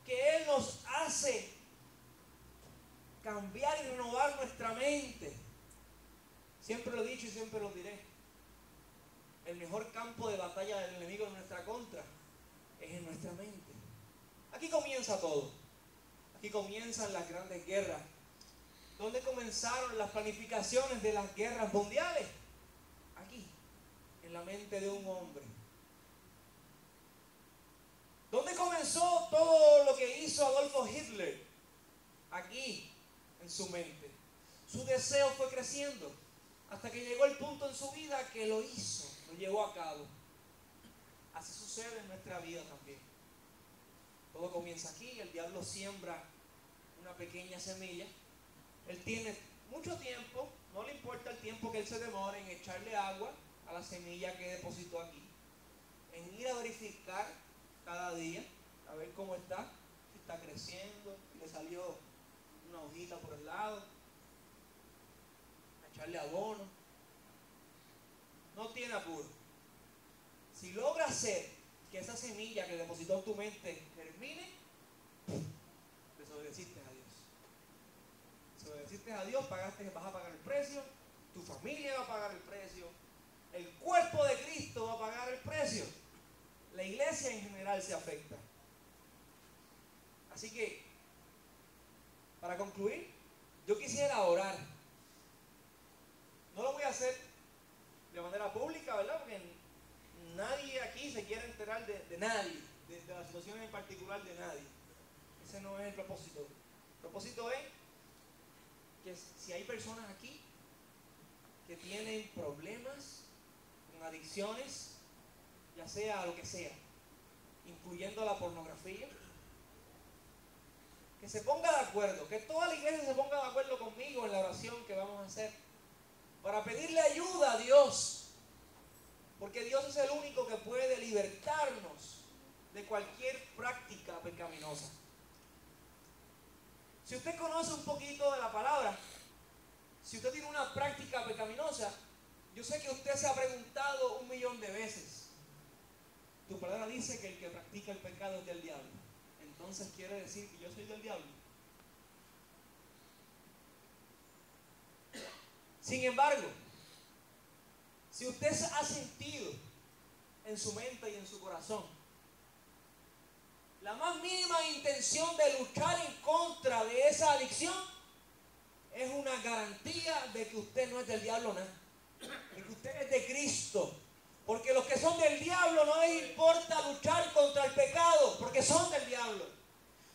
[SPEAKER 1] que Él nos hace cambiar y renovar nuestra mente. Siempre lo he dicho y siempre lo diré. El mejor campo de batalla del enemigo en nuestra contra es en nuestra mente. Aquí comienza todo. Aquí comienzan las grandes guerras. ¿Dónde comenzaron las planificaciones de las guerras mundiales? Aquí, en la mente de un hombre. ¿Dónde comenzó todo lo que hizo Adolfo Hitler? Aquí, en su mente. Su deseo fue creciendo hasta que llegó el punto en su vida que lo hizo, lo llevó a cabo. Así sucede en nuestra vida también. Todo comienza aquí, el diablo siembra una pequeña semilla. Él tiene mucho tiempo, no le importa el tiempo que él se demore en echarle agua a la semilla que depositó aquí, en ir a verificar cada día, a ver cómo está, si está creciendo, si le salió una hojita por el lado, a echarle abono. No tiene apuro. Si logra hacer que esa semilla que depositó en tu mente germine, desobedeciste a Dios. Desobedeciste a Dios, vas a pagar el precio, tu familia va a pagar el precio, el cuerpo de Cristo va a pagar el precio. La iglesia en general se afecta. Así que, para concluir, yo quisiera orar. No lo voy a hacer de manera pública, ¿verdad? Porque nadie aquí se quiere enterar de nadie, de la situación en particular de nadie. Ese no es el propósito. El propósito es que si hay personas aquí que tienen problemas con adicciones, ya sea a lo que sea, incluyendo la pornografía, que se ponga de acuerdo, que toda la iglesia se ponga de acuerdo conmigo en la oración que vamos a hacer para pedirle ayuda a Dios, porque Dios es el único que puede libertarnos de cualquier práctica pecaminosa. Si usted conoce un poquito de la palabra, si usted tiene una práctica pecaminosa, yo sé que usted se ha preguntado 1.000.000 de veces: tu palabra dice que el que practica el pecado es del diablo. Entonces quiere decir que yo soy del diablo. Sin embargo, si usted ha sentido en su mente y en su corazón la más mínima intención de luchar en contra de esa adicción, es una garantía de que usted no es del diablo nada. de que usted es de Cristo. Porque los que son del diablo no les importa luchar contra el pecado, porque son del diablo.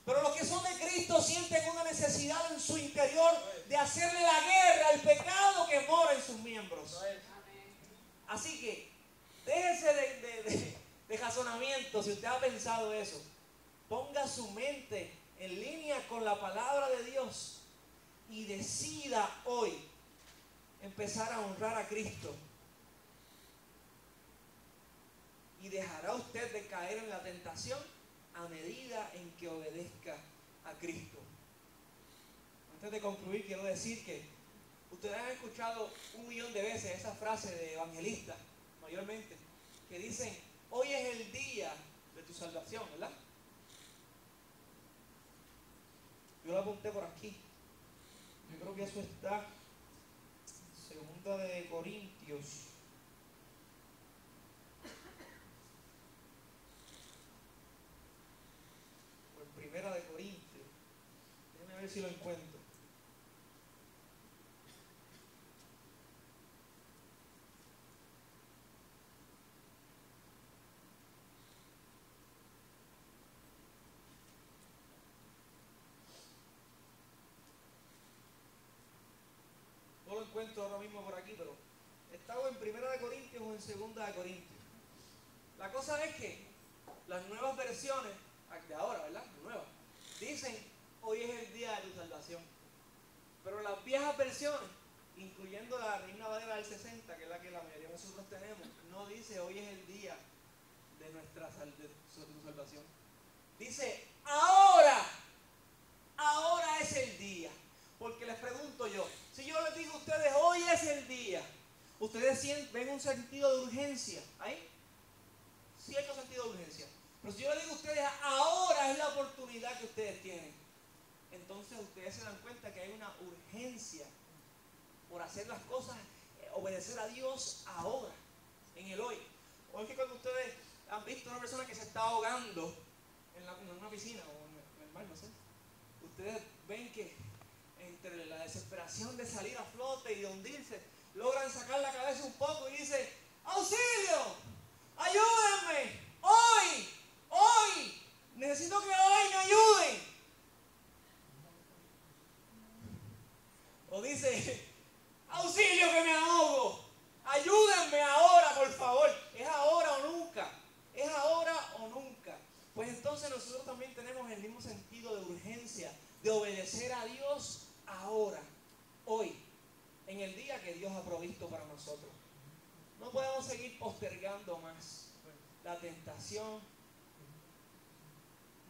[SPEAKER 1] Pero los que son de Cristo sienten una necesidad en su interior de hacerle la guerra al pecado que mora en sus miembros. Así que déjese de razonamiento. Si usted ha pensado eso, ponga su mente en línea con la palabra de Dios y decida hoy empezar a honrar a Cristo. Y dejará usted de caer en la tentación a medida en que obedezca a Cristo. Antes de concluir, quiero decir que ustedes han escuchado 1.000.000 de veces esa frase de evangelistas, mayormente, que dicen: hoy es el día de tu salvación, ¿verdad? Yo lo apunté por aquí. Yo creo que eso está en 2 de Corintios. O en 1 de Corintios. Déjenme ver si lo encuentro. No lo encuentro ahora mismo por aquí, pero estaba en 1 de Corintios o en 2 de Corintios. La cosa es que las nuevas versiones, de ahora, ¿verdad? Las nuevas, dicen: hoy es el día de tu salvación. Pero las viejas versiones, incluyendo la Reina Valera del 60, que es la que la mayoría de nosotros tenemos, no dice: hoy es el día de tu salvación. Dice: ahora es el día. Porque les pregunto yo, si yo les digo a ustedes: hoy es el día, ustedes ven un sentido de urgencia ahí, cierto sentido de urgencia. Pero si yo les digo a ustedes: ahora es la oportunidad que ustedes tienen, entonces ustedes se dan cuenta que hay una urgencia por hacer las cosas, obedecer a Dios ahora, en el hoy. O es que cuando ustedes han visto a una persona que se está ahogando en una piscina o en el mar, no sé, ustedes ven que entre la desesperación de salir a flote y de hundirse, logran sacar la cabeza un poco y dicen: ¡auxilio! ¡Ayúdenme! ¡Hoy! Necesito que hoy me ayuden. O dice: ¡auxilio que me ahogo! ¡Ayúdenme ahora, por favor! ¿Es ahora o nunca? ¿Es ahora o nunca? Pues entonces nosotros también tenemos el mismo sentido de urgencia, de obedecer a Dios ahora, hoy, en el día que Dios ha provisto para nosotros. No podemos seguir postergando más la tentación.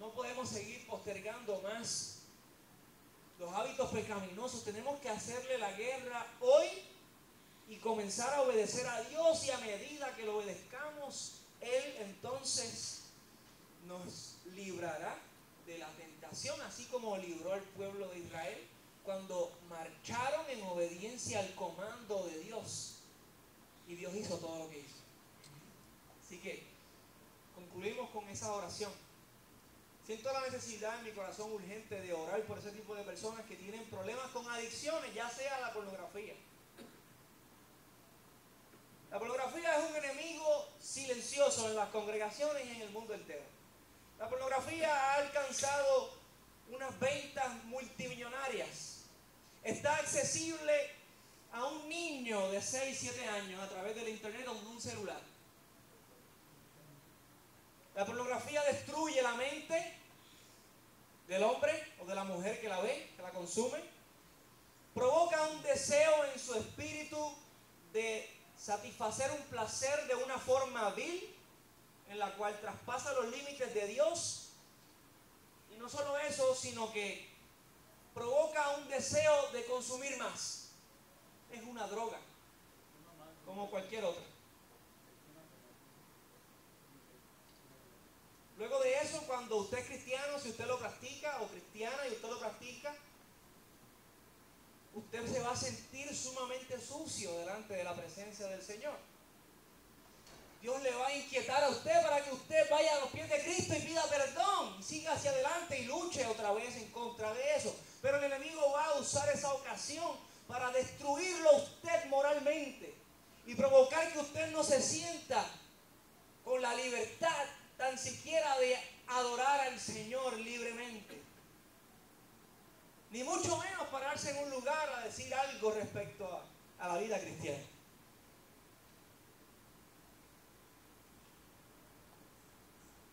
[SPEAKER 1] No podemos seguir postergando más los hábitos pecaminosos. Tenemos que hacerle la guerra hoy y comenzar a obedecer a Dios, y a medida que lo obedezcamos, Él entonces nos librará de la tentación, así como libró al pueblo de Israel cuando marcharon en obediencia al comando de Dios, y Dios hizo todo lo que hizo. Así que concluimos con esa oración. Siento la necesidad en mi corazón urgente de orar por ese tipo de personas que tienen problemas con adicciones, ya sea la pornografía. La pornografía es un enemigo silencioso en las congregaciones y en el mundo entero. La pornografía ha alcanzado unas ventas multimillonarias. Está accesible a un niño de 6, 7 años a través del internet o de un celular. La pornografía destruye la mente del hombre o de la mujer que la ve, que la consume. Provoca un deseo en su espíritu de satisfacer un placer de una forma vil, en la cual traspasa los límites de Dios. Y no solo eso, sino que provoca un deseo de consumir más. Es una droga, como cualquier otra. Luego de eso, cuando usted es cristiano, si usted lo practica, o cristiana y usted lo practica, usted se va a sentir sumamente sucio delante de la presencia del Señor. Dios le va a inquietar a usted para que usted vaya a los pies de Cristo y pida perdón, y siga hacia adelante y luche otra vez en contra de eso. Pero el enemigo va a usar esa ocasión para destruirlo a usted moralmente. y provocar que usted no se sienta con la libertad tan siquiera de adorar al Señor libremente. Ni mucho menos pararse en un lugar a decir algo respecto a la vida cristiana.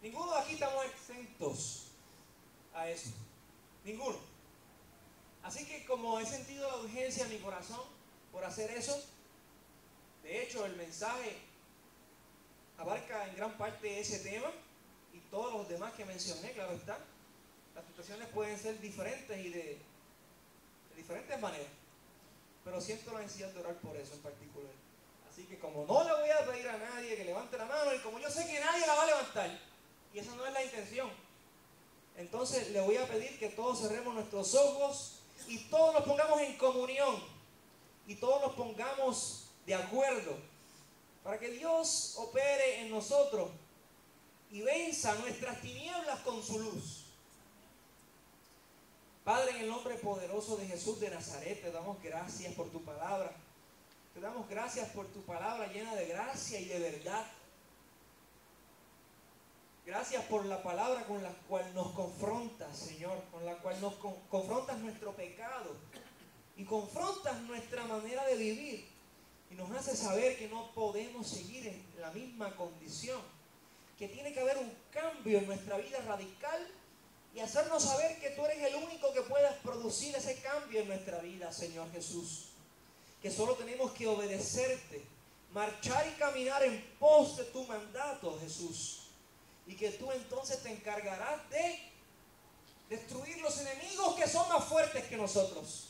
[SPEAKER 1] Ninguno de aquí estamos exentos a eso. Ninguno. Así que como he sentido la urgencia en mi corazón por hacer eso, de hecho el mensaje abarca en gran parte ese tema y todos los demás que mencioné, claro está. Las situaciones pueden ser diferentes y de diferentes maneras, pero siento la necesidad de orar por eso en particular. Así que como no le voy a pedir a nadie que levante la mano, y como yo sé que nadie la va a levantar, y esa no es la intención, entonces le voy a pedir que todos cerremos nuestros ojos y todos nos pongamos en comunión y todos nos pongamos de acuerdo para que Dios opere en nosotros y venza nuestras tinieblas con su luz. Padre, en el nombre poderoso de Jesús de Nazaret, te damos gracias por tu palabra. Te damos gracias por tu palabra llena de gracia y de verdad. Gracias por la palabra con la cual nos confrontas, Señor, con la cual nos confrontas nuestro pecado y confrontas nuestra manera de vivir y nos hace saber que no podemos seguir en la misma condición, que tiene que haber un cambio en nuestra vida radical y hacernos saber que tú eres el único que puedas producir ese cambio en nuestra vida, Señor Jesús. Que solo tenemos que obedecerte, marchar y caminar en pos de tu mandato, Jesús. Y que tú entonces te encargarás de destruir los enemigos que son más fuertes que nosotros.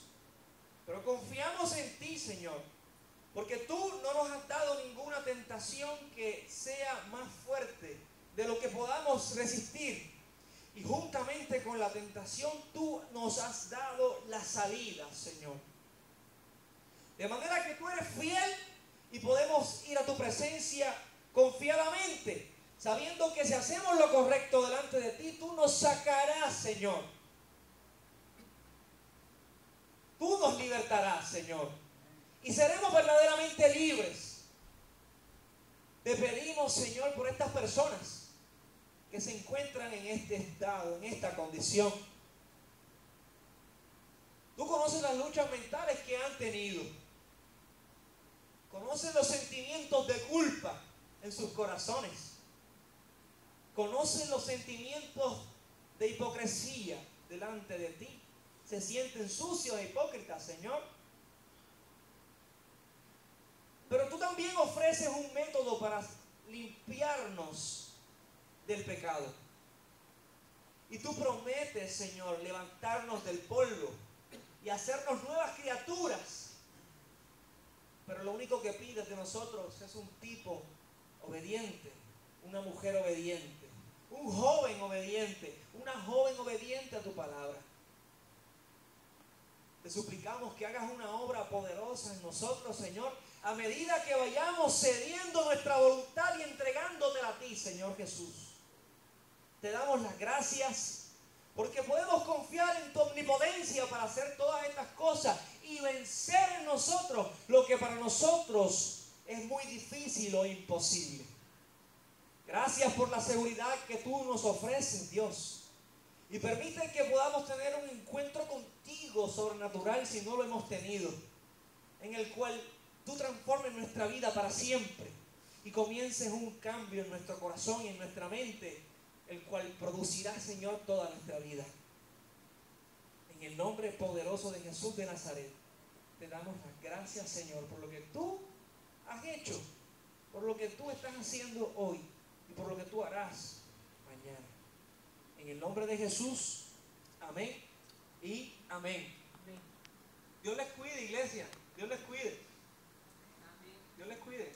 [SPEAKER 1] Pero confiamos en ti, Señor, porque tú no nos has dado ninguna tentación que sea más fuerte de lo que podamos resistir. Y juntamente con la tentación tú nos has dado la salida, Señor. De manera que tú eres fiel y podemos ir a tu presencia confiadamente, sabiendo que si hacemos lo correcto delante de ti, tú nos sacarás, Señor. Tú nos libertarás, Señor. Y seremos verdaderamente libres. Te pedimos, Señor, por estas personas que se encuentran en este estado, en esta condición. Tú conoces las luchas mentales que han tenido. Conoces los sentimientos de culpa en sus corazones. Conoces los sentimientos de hipocresía delante de ti. Se sienten sucios e hipócritas, Señor. Pero tú también ofreces un método para limpiarnos del pecado. Y tú prometes, Señor, levantarnos del polvo y hacernos nuevas criaturas. Pero lo único que pides de nosotros es un tipo obediente, una mujer obediente, un joven obediente, una joven obediente a tu palabra. Te suplicamos que hagas una obra poderosa en nosotros, Señor, a medida que vayamos cediendo nuestra voluntad y entregándotela a ti, Señor Jesús. Te damos las gracias porque podemos confiar en tu omnipotencia para hacer todas estas cosas y vencer en nosotros lo que para nosotros es muy difícil o imposible. Gracias por la seguridad que tú nos ofreces, Dios. Y permite que podamos tener un encuentro contigo sobrenatural si no lo hemos tenido, en el cual tú transformes nuestra vida para siempre y comiences un cambio en nuestro corazón y en nuestra mente, el cual producirá, Señor, toda nuestra vida. En el nombre poderoso de Jesús de Nazaret, te damos las gracias, Señor, por lo que tú has hecho, por lo que tú estás haciendo hoy y por lo que tú harás mañana. En el nombre de Jesús, amén y amén. Dios les cuide, iglesia. Dios les cuide. Dios les cuide.